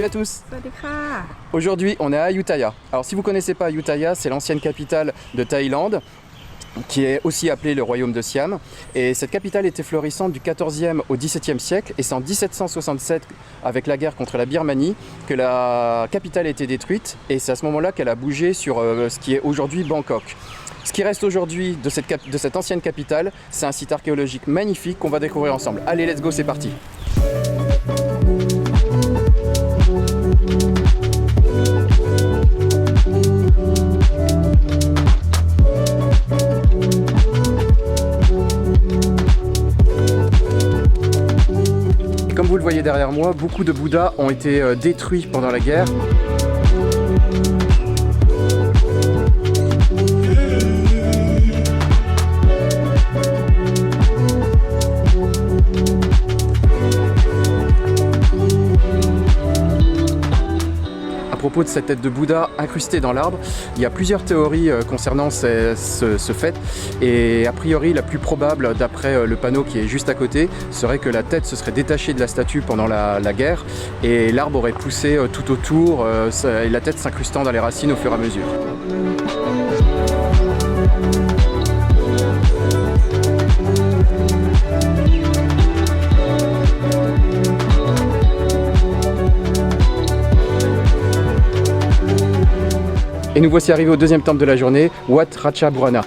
Salut à tous. Sawadee-ka. Aujourd'hui, on est à Ayutthaya. Alors si vous ne connaissez pas Ayutthaya, c'est l'ancienne capitale de Thaïlande, qui est aussi appelée le royaume de Siam. Et cette capitale était florissante du 14e au 17e siècle. Et c'est en 1767, avec la guerre contre la Birmanie, que la capitale a été détruite. Et c'est à ce moment-là qu'elle a bougé sur ce qui est aujourd'hui Bangkok. Ce qui reste aujourd'hui de cette ancienne capitale, c'est un site archéologique magnifique qu'on va découvrir ensemble. Allez, let's go, c'est parti. Comme vous le voyez derrière moi, beaucoup de Bouddhas ont été détruits pendant la guerre. À propos de cette tête de Bouddha incrustée dans l'arbre, il y a plusieurs théories concernant ce fait, et a priori la plus probable, d'après le panneau qui est juste à côté, serait que la tête se serait détachée de la statue pendant la guerre et l'arbre aurait poussé tout autour et la tête s'incrustant dans les racines au fur et à mesure. Et nous voici arrivés au deuxième temple de la journée, Wat Ratchaburana.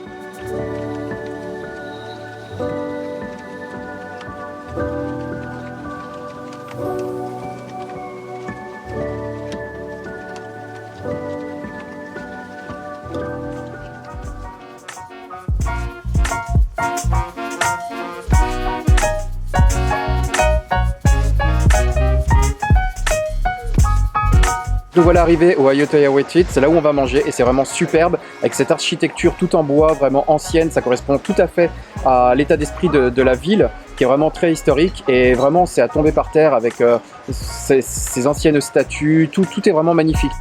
Nous voilà arrivés au Ayutthaya Wat-Phit, c'est là où on va manger et c'est vraiment superbe avec cette architecture tout en bois, vraiment ancienne, ça correspond tout à fait à l'état d'esprit de la ville qui est vraiment très historique et vraiment c'est à tomber par terre avec ces anciennes statues, tout est vraiment magnifique.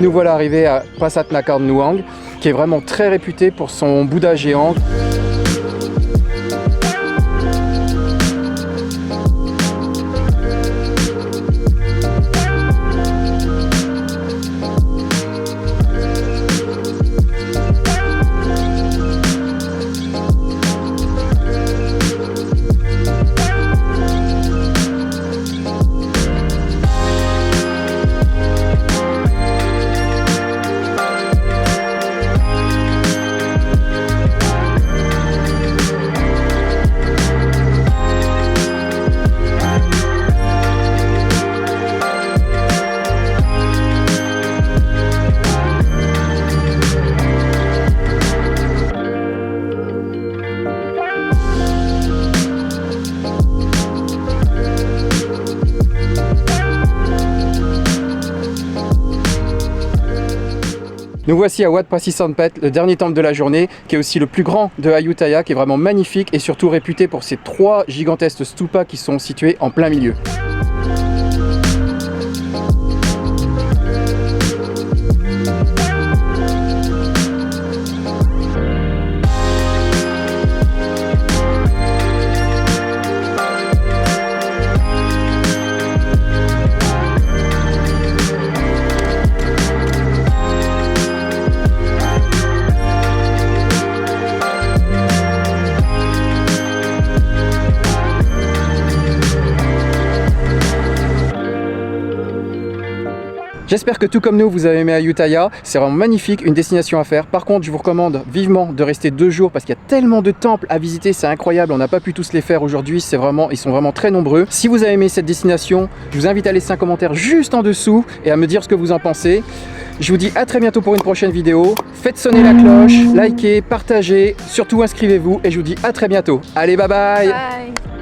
Nous voilà arrivés à Prasat Nakhon Nuang, qui est vraiment très réputé pour son Bouddha géant. Nous voici à Wat Phasisangphet, le dernier temple de la journée, qui est aussi le plus grand de Ayutthaya, qui est vraiment magnifique et surtout réputé pour ses 3 gigantesques stupas qui sont situés en plein milieu. J'espère que tout comme nous, vous avez aimé Ayutthaya. C'est vraiment magnifique, une destination à faire. Par contre, je vous recommande vivement de rester 2 jours parce qu'il y a tellement de temples à visiter, c'est incroyable. On n'a pas pu tous les faire aujourd'hui, ils sont vraiment très nombreux. Si vous avez aimé cette destination, je vous invite à laisser un commentaire juste en dessous et à me dire ce que vous en pensez. Je vous dis à très bientôt pour une prochaine vidéo. Faites sonner la cloche, likez, partagez, surtout inscrivez-vous et je vous dis à très bientôt. Allez, bye bye. Bye.